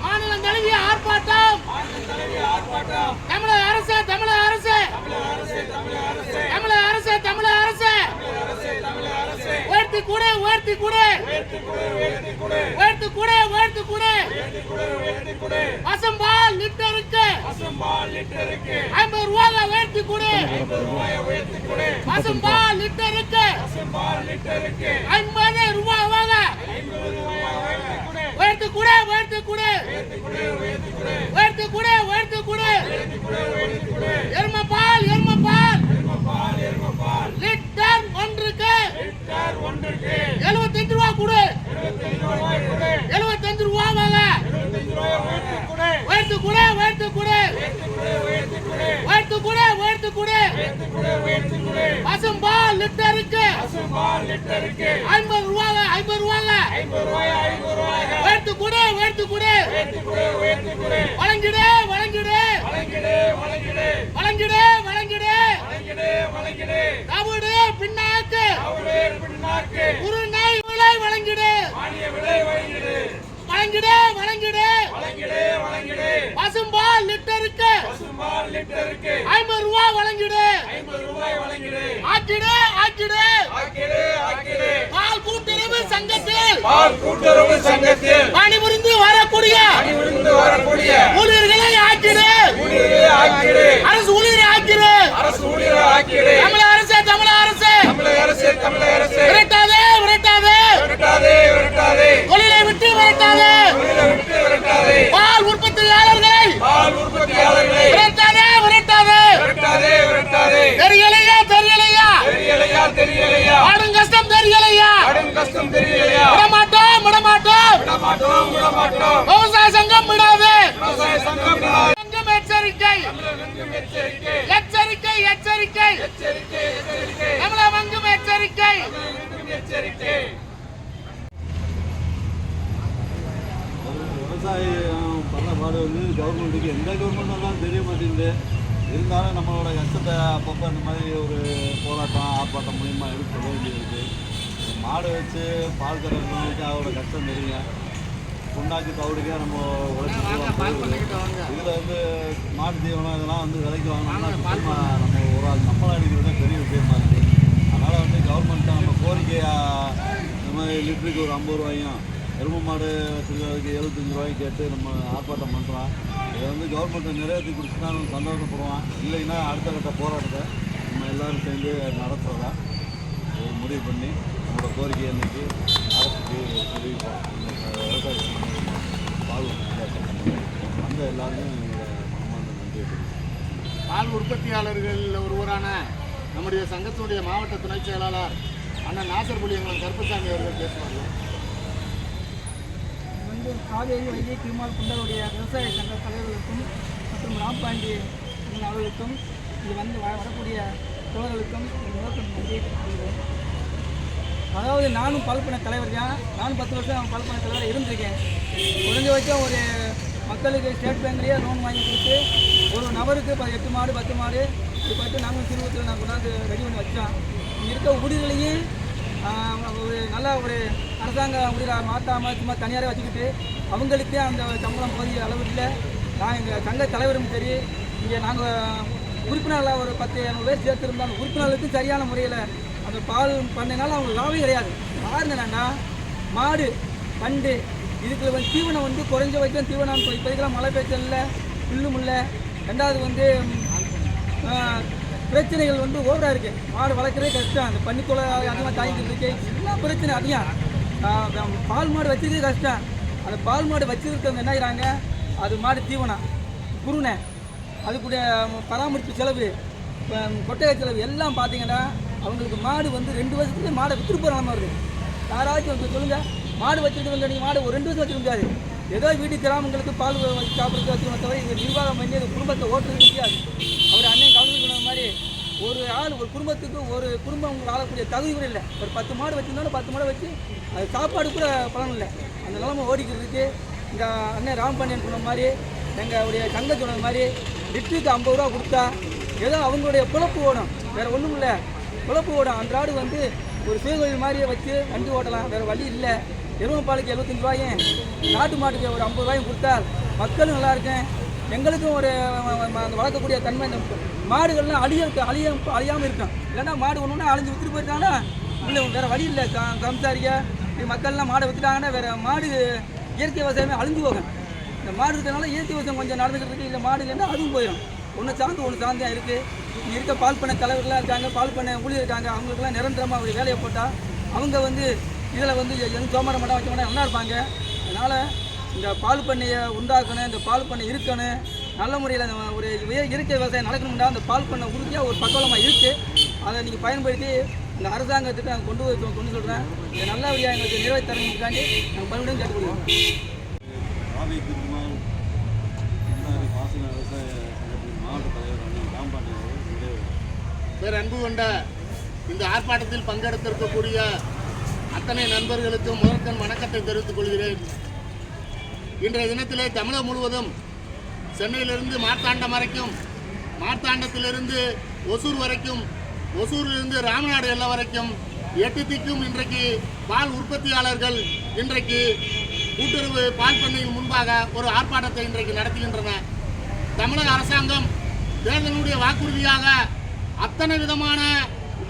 மாநிலம் தழுவிய ஆர்ப்பாட்டம். தமிழக அரசு தமிழக அரசு தமிழக அரசு தமிழக அரசு உயர்த்தி கூட உயர்த்தி கூட உயர்த்தி கூட உயர்த்தி கூட பசும்பால் லிட்டருக்கு 50 ரூபாய் உயர்த்தி கூட பசும்பால் லிட்டருக்கு 50 ரூபாய் உயர்த்தி கூட உயர்த்தி கூட உயர்த்தி கூட உயர்த்தி கூட எருமப்பால் எருமப்பால் லிட்டர் ஒன்றுக்கு 75 ரூபாய் கூட 75 ரூபாய் உயர்த்தி கூட உயர்த்தி கூட உயர்த்தி கூட உயர்த்தி கூட பசும்பால் லிட்டருக்கு 50 ரூபாய் 50 ரூபாய் உயர்த்தி கூட உயர்த்தி கூட வழங்கிடு வழங்கிடு வழங்கிடு வழங்கிடு தவிடு பின்னாக்கு உருணை விலை வழங்கிடு வழங்கிடு வழங்கிடு பசும்பால் லிட்டருக்கு 50 ரூபாய் வழங்கிடு ஆக்கிடு ஆக்கிடு பால் கூட்டுறவு சங்கத்தில் பணிபுரிந்து வரக்கூடிய ஊழியர்களை ஆக்கிடு அரசு ஊழியரை ஆக்கிடு தமிழக அரசு தமிழக அரசு விரட்டாதே விரட்டாதே தொழிலை விட்டு விரட்டாதே பால் உற்பத்தியாளர்களை விரட்டாதே விரட்டாதே தெரியலையா ஆடும் கஷ்டம் தெரியலையா விடமாட்டோம் விவசாய சங்கம் விடாது எச்சரிக்கை எச்சரிக்கை எச்சரிக்கை தமிழக வங்கம் எச்சரிக்கை விவசாயம் பண்ண பாடு வந்து கவர்மெண்ட்டுக்கு எந்த கவர்மெண்ட்லாம் தெரிய மாட்டேங்குது. இருந்தாலும் நம்மளோட கஷ்டத்தை அப்பப்போ இந்த மாதிரி ஒரு போராட்டம் ஆர்ப்பாட்டம் மூலிமா எடுத்து சொல்ல வேண்டியிருக்கு. மாடு வச்சு பால் கறக்கிறவங்களுக்கு அதோட கஷ்டம் தெரியும். புண்ணாக்கு தவிடுக்கே நம்ம உழைச்சி இதில் வந்து மாட்டு தீவனம் இதெல்லாம் வந்து விலைக்கு வாங்கினோம்னா நம்ம ஒரு ஆள் நம்மளை அடிக்கிறது பெரிய விஷயமா இருக்குது. அதனால் வந்து கவர்மெண்ட்டை நம்ம கோரிக்கையாக இந்த மாதிரி லிட்டருக்கு ஒரு 50 ரூபாயும் எருமை மாடு வச்சுருக்கிறதுக்கு 75 ரூபாய்க்கு கேட்டு நம்ம ஆர்ப்பாட்டம் பண்ணுறோம். இதை வந்து கவர்மெண்ட்டை நிறைவேற்றி கொடுத்துட்டா நம்ம சந்தோஷப்படுவோம். இல்லைன்னா அடுத்த கட்ட போராட்டத்தை நம்ம எல்லோரும் சேர்ந்து நடத்துகிறதா ஒரு முடிவு பண்ணி நம்மளோட கோரிக்கையை இன்றைக்கி அரசுக்கு தெரிவிப்போம். விவசாய பால் அந்த எல்லாருமே மனமார்ந்த நன்றியை தெரிவிப்போம். பால் உற்பத்தியாளர்கள் ஒருவரான நம்முடைய சங்கத்தினுடைய மாவட்ட துணை செயலாளர் அண்ணன் நாசர்புலியங்குளம் கருப்பசாமி அவர்கள் பேசுவார்கள். காவேரி வைகை திருமால் குண்டருடைய விவசாய சங்க தலைவர்களுக்கும் மற்றும் ராம்பாண்டி அவர்களுக்கும் இது வரக்கூடிய தோழர்களுக்கும் முதற்கொண்டு நன்றியை தெரிவிக்கிறேன். அதாவது நானும் பால்பண்ண தலைவர் தான். நானும் 10 வருஷம் பால்பண்ண தலைவராக இருந்திருக்கேன். குறைஞ்சபட்சம் ஒரு மக்களுக்கு ஸ்டேட் பேங்க்லேயே லோன் வாங்கி கொடுத்து ஒரு நபருக்கு 8 மாடு 10 மாடு இது பார்த்து நாங்களும் திருவத்தில் நான் கொண்டாந்து ரெடி பண்ணி வச்சோம். இங்கே இருக்க ஊழியர்களையும் ஒரு நல்ல ஒரு அரசாங்க ஊழியராக மாற்றாமல் சும்மா தனியாரே வச்சுக்கிட்டு அவங்களுக்கே அந்த சம்பளம் போதிய அளவு இல்லை. நான் எங்கள் சங்க தலைவரும் சரி, இங்கே நாங்கள் உறுப்பினர்களாக ஒரு 10-200 பேர் சேர்த்துருந்தாலும் உறுப்பினர்களுக்கு சரியான முறையில் அந்த பால் பண்ணனால அவங்க லாபம் கிடையாது. காரணம் என்னென்னா மாடு பண்டு இதுக்கு வந்து தீவனம் வந்து குறைஞ்சபட்சம் தீவனம் இப்போதைக்கெல்லாம் மழை பெய்ச்சல் இல்லை, புல்லும் இல்லை. ரெண்டாவது வந்து பிரச்சனைகள் வந்து ஓவராக இருக்குது. மாடு வளர்க்குறதே கஷ்டம். அந்த பன்னித்தொலை அதிகமாக தாங்கிக்கிறதுக்கு எல்லா பிரச்சனை அதிகம். பால் மாடு வச்சுருக்கே கஷ்டம். அந்த பால் மாடு வச்சுருக்கவங்க என்ன செய்கிறாங்க, அது மாடு தீவனம் குருணை அதுக்குடைய பராமரிப்பு செலவு கொட்டகை செலவு எல்லாம் பார்த்தீங்கன்னா அவங்களுக்கு மாடு வந்து 2 வருஷத்துலேயே மாடை விற்றுட்டு போகிற நிலமை வருது. யாராச்சும் வந்து சொல்லுங்கள், மாடு வச்சுருக்கவங்க நீங்கள் மாடு ஒரு 2 வருஷம் வச்சுக்க முடியாது. ஏதோ வீட்டு கிராமங்களுக்கு பால் சாப்பிட்றது வச்சுக்கணும் தவிர இது நிர்வாகம் பண்ணி அது குடும்பத்தை ஓட்டுறது முடியாது. அவர் அண்ணன் கலந்து சொன்ன மாதிரி ஒரு ஆள் ஒரு குடும்பத்துக்கு ஒரு குடும்பம் வாழக்கூடிய தகுதி கூட இல்லை. ஒரு 10 மாடு வச்சுருந்தாலும் 10 மாடு வச்சு அது சாப்பாடு கூட பலன் இல்லை. அந்த நிலைமை ஓடிக்கிறதுக்கு இந்த அண்ணன் ராமபாண்டியன் சொன்ன மாதிரி எங்களுடைய தங்க சொன்னது மாதிரி லிட்டருக்கு 50 ரூபா கொடுத்தா ஏதோ அவங்களுடைய பிழப்பு ஓடும், வேறு ஒன்றும் இல்லை. பிழப்பு ஓடும். அன்றாடு வந்து ஒரு சுயதொழில் மாதிரியே வச்சு வண்டி ஓட்டலாம், வேறு வழி இல்லை. எருமை பாலுக்கு 75 ரூபாயும் நாட்டு மாட்டுக்கு ஒரு 50 ரூபாயும் கொடுத்தால் மக்களும் நல்லா இருக்கேன், எங்களுக்கும் ஒரு அந்த வளர்க்கக்கூடிய தன்மை. இந்த மாடுகள்லாம் அழியாமல் இருக்கும். இல்லைன்னா மாடு ஒன்று அழிஞ்சு விற்றுட்டு போயிருக்காங்கன்னா இல்லை, வேறு வழி இல்லை. சம்சாரிக்க மக்கள்லாம் மாடை விற்றுட்டாங்கன்னா வேறு மாடு இயற்கை விவசாயமே அழிஞ்சு போகும். இந்த மாடு இருக்கிறதுனால இயற்கை விவசாயம் கொஞ்சம் நடந்துக்கிட்டு இருக்குது. இல்லை மாடு இல்லைன்னா அதுவும் போயிடும். ஒன்று சார்ந்து தான் இருக்குது. இங்கே இருக்க பால் பண்ணை தலைவர்களாக இருக்காங்க, பால் பண்ணை ஊழியர் இருக்காங்க. அவங்களுக்கெல்லாம் நிரந்தரமாக ஒரு வேலையை போட்டால் அவங்க வந்து இதில் வந்து எதுவும் சோமர மாட்டோம் வைக்க மாட்டோம் நல்லா இருப்பாங்க. அதனால் இந்த பால் பண்ணையை உண்டாக்கணும், இந்த பால் பண்ணை இருக்கணும், நல்ல முறையில் ஒரு இயற்கை விவசாயம் நடக்கணும்னா அந்த பால் பண்ணை உறுதியாக ஒரு பக்கவலமாக இருக்குது. அதை நீங்கள் பயன்படுத்தி இந்த அரசாங்கத்துக்கு நாங்கள் கொண்டு சொல்கிறேன். இதை நல்லபடியாக எங்களுக்கு நிறைவேற்றறதுக்காண்டி நாங்கள் மறுபடியும் கேட்டுக்கொள்கிறோம். ஆவை திருமால் பாசன விவசாய சங்கத்தின் மாவட்ட தலைவர் அண்ணன் ராமபாண்டியன் அவர்கள் பேர் அன்பு கொண்ட இந்த ஆர்ப்பாட்டத்தில் பங்கெடுத்திருக்கக்கூடிய அத்தனை நண்பர்களுக்கும் முதற்கண் வணக்கத்தை தெரிவித்துக் கொள்கிறேன். இன்றைய தினத்திலே தமிழகம் முழுவதும் சென்னையிலிருந்து மார்த்தாண்டம் வரைக்கும், மார்த்தாண்டத்திலிருந்து ஒசூர் வரைக்கும், ஒசூரிலிருந்து ராமநாடு எல்லை வரைக்கும் 8 திக்கும் இன்றைக்கு பால் உற்பத்தியாளர்கள் இன்றைக்கு கூட்டுறவு பால் பண்ணையின் முன்பாக ஒரு ஆர்ப்பாட்டத்தை இன்றைக்கு நடத்துகின்றன. தமிழக அரசாங்கம் தேர்தலுடைய வாக்குறுதியாக அத்தனை விதமான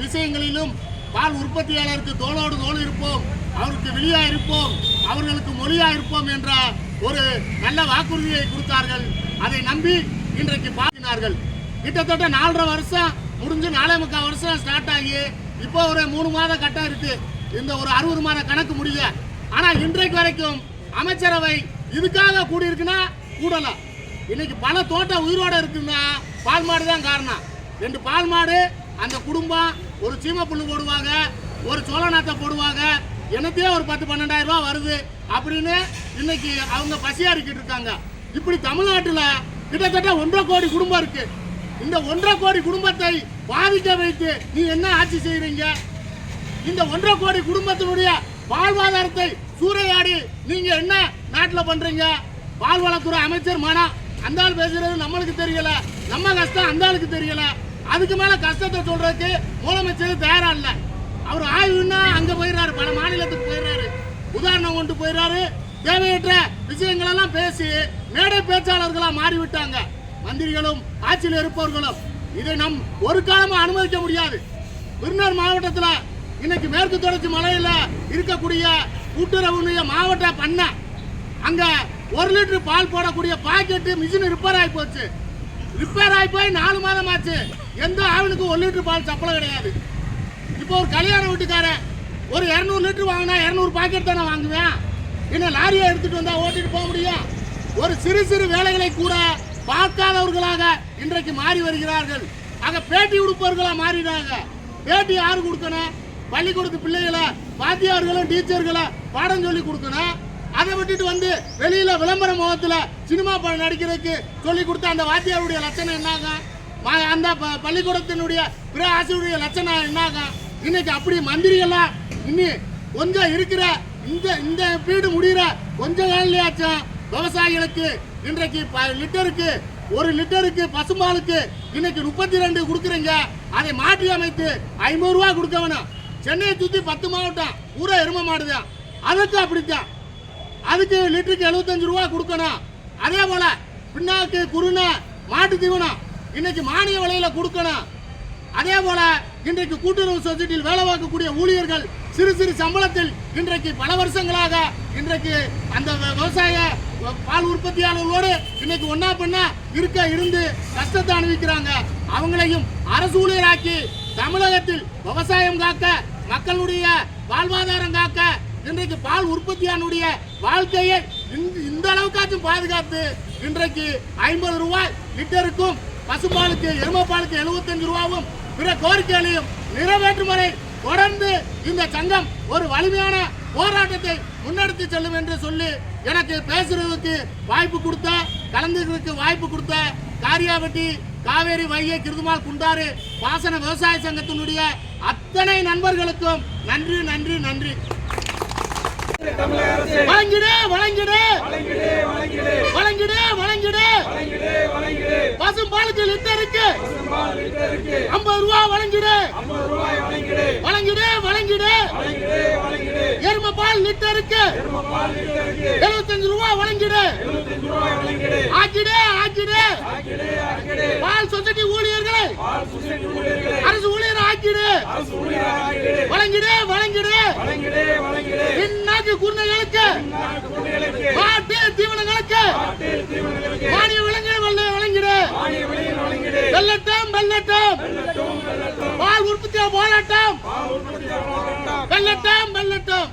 விஷயங்களிலும் பால் உற்பத்தியாளருக்கு தோளோடு தோள் இருப்போம், அவருக்கு வெளியாக இருப்போம், அவர்களுக்கு மொழியாக இருப்போம் என்ற ஒரு நல்ல வாக்குறுதியை கொடுத்தார்கள். அதை நம்பி இன்றைக்கு பாத்தினார்கள். கிட்டத்தட்ட 4.5 வருஷம் முடிஞ்சு 4.25 வருஷம் ஸ்டார்ட் ஆகி இப்போ ஒரு 3 மாத கட்டம் இருக்கு. இந்த ஒரு 60 மாத கணக்கு முடிய. ஆனால் இன்றைக்கு வரைக்கும் அமைச்சரவை இதுக்காக கூடியிருக்குன்னா கூடலாம். இன்னைக்கு பல தோட்டம் உயிரோடு இருக்குன்னா பால் மாடு தான் காரணம். 2 பால் மாடு, அந்த குடும்பம் ஒரு சீமை புல்லு போடுவாங்க, ஒரு சோளநாத்தை போடுவாங்க, என்னத்தையே ஒரு 10-12 ரூபா வருது அப்படின்னு இன்னைக்கு அவங்க பசியாரிக்கிட்டு இருக்காங்க. இப்படி தமிழ்நாட்டில் கிட்டத்தட்ட 1.5 கோடி குடும்பம் இருக்கு. இந்த 1.5 கோடி குடும்பத்தை பாதிக்க வைத்து நீ என்ன ஆட்சி செய்றீங்க? இந்த 1.5 கோடி குடும்பத்தினுடைய வாழ்வாதாரத்தை சூறையாடி நீங்க என்ன நாட்டில் பண்றீங்க? பால்வளத்துறை அமைச்சர் மனா அந்த ஆள் பேசுறது நம்மளுக்கு தெரியல, நம்ம கஷ்டம் அந்த ஆளுக்கு தெரியல. அதுக்கு மேல கஷ்டத்தை சொல்றதுக்கு முதலமைச்சர் தயாரா இல்ல. அவர் ஆய்வுன்னா அங்க போயிடுறாரு, பல மாநிலத்துக்கு போயிடுறாரு, உதாரணம் கொண்டு போயிடுறாரு. தேவையற்ற விஷயங்கள் எல்லாம் பேசி மேடை பேச்சாளர்களா மாறிவிட்டாங்க மந்திரிகளும் ஆட்சியில் இருப்பவர்களும். இதை நம் ஒரு காலமா அனுமதிக்க முடியாது. விருதுநகர் மாவட்டத்தில் இன்னைக்கு மேற்கு தொடர்ச்சி மலையில இருக்கக்கூடிய கூட்டுறவு மாவட்ட பண்ணை, அங்க 1 லிட்டர் பால் போடக்கூடிய பாக்கெட்டு மிஷின் ரிப்பேர் ஆகி போச்சு. ரிப்பேர் ஆகி போய் 4 மாதம் ஆச்சு. எந்த ஆவினுக்கும் 1 லிட்டர் பால் சப்ளை கிடையாது. இப்போ ஒரு கல்யாண வீட்டுக்காரன் ஒரு 200 லிட்டர் வாங்கினா 200 பாக்கெட் தானே வாங்குவேன். என்ன லாரியை எடுத்துட்டு வந்தா ஓட்டிட்டு போக முடியும்? ஒரு சிறு சிறு வேலைகளை கூட பார்க்காதவர்களாக இன்றைக்கு மாறி வருகிறார்கள். ஆக பேட்டி கொடுப்பவர்களா மாறினாங்க. பேட்டி யாரு கொடுக்கணும்? பள்ளிக்கூடத்து பிள்ளைகளை, வாத்தியார்களும் டீச்சர்களை பாடம் சொல்லி கொடுக்கணும். அதை விட்டுட்டு வந்து வெளியில விளம்பர முகத்துல சினிமா படம் நடிக்கிறதுக்கு சொல்லி கொடுத்த அந்த வாத்தியாருடைய லட்சணம் என்னாங்க? அந்த பள்ளிக்கூடத்தினுடைய பிற ஆசிரியருடைய லட்சணம் என்னாங்க? இன்னைக்கு அப்படி மந்திரிகள்லாம் இன்னும் கொஞ்சம் இருக்கிற இந்த பீடு முடிகிற கொஞ்ச நாள்லயாச்சும் விவசாயிகளுக்கு இன்றைக்கு லிட்டருக்கு 1 லிட்டருக்கு பசும்பாலுக்கு இன்னைக்கு 32 கொடுக்குறீங்க. அதை மாற்றி அமைத்து 50 ரூபா கொடுக்க வேணும். சென்னையை சுற்றி 10 மாவட்டம் பூரா எருமை மாடுதான். அதுக்கு அப்படித்தான். அதுக்கு லிட்டருக்கு 75 ரூபா கொடுக்கணும். அதே போல பின்னாக்கு குருணை மாட்டு தீவனம் இன்னைக்கு மானிய விலையில கொடுக்கணும். அதே போல இன்றைக்கு கூட்டுறவு சொசைட்டியில் வேலை பார்க்கக்கூடிய ஊழியர்கள் சிறு சிறு சம்பளத்தில் இன்றைக்கு பல வருஷங்களாக இன்றைக்கு அந்த விவசாய பால் உற்பத்தியாளர்களோடு இன்னைக்கு ஒன்னா பண்ணா இருந்து கஷ்டத்தை அனுபவிக்கிறாங்க. அவங்களையும் அரசு ஊழியராக்கி தமிழகத்தில் விவசாயம் காக்க, மக்களுடைய வாழ்வாதாரம் காக்க, இன்றைக்கு பால் உற்பத்தியானுடைய வாழ்க்கையை இந்த அளவுக்காச்சும் பாதுகாத்து இன்றைக்கு 50 ரூபாய் லிட்டருக்கும், பசுபாலுக்கு எருமைப்பாலுக்கு 75 ரூபாவும் பிற கோரிக்கைகளையும் நிறைவேற்றும் வரை தொடர்ந்து இந்த சங்கம் ஒரு வலிமையான போராட்டத்தை முன்னெடுத்து செல்லும் என்று சொல்லி எனக்கு பேசுறதுக்கு வாய்ப்பு கொடுத்த, கலந்துக்கிறதுக்கு வாய்ப்பு கொடுத்த காரியாபட்டி காவேரி வைகை கிருதுமால் குண்டாறு பாசன விவசாய சங்கத்தினுடைய அத்தனை நண்பர்களுக்கும் நன்றி நன்றி நன்றி. வழங்கிடு வழங்கிடு வழங்கிடு வழங்கிடு பசும்பாலுக்கு லிட்டருக்கு 50 ரூபா வழங்கிடு வழங்கிடு வழங்கிடு எருமை பால் லிட்டருக்கு 75 ரூபா வழங்கிடு ஆக்கிடு ஆக்கிடு பால் சொசைட்டி ஊழியர்களை அரசு ஊழியர் ஆக்கிடு வழங்கிடு வழங்கிடு பின்னாக்கு குருணைகளுக்கு மாட்டு தீவனங்களுக்கு மானிய விலங்குகள் வழங்கிடு வெள்ளட்டம் வெள்ளட்டம் பால் உற்பத்தியா போராட்டம் வெள்ளட்டம் வெள்ளட்டம்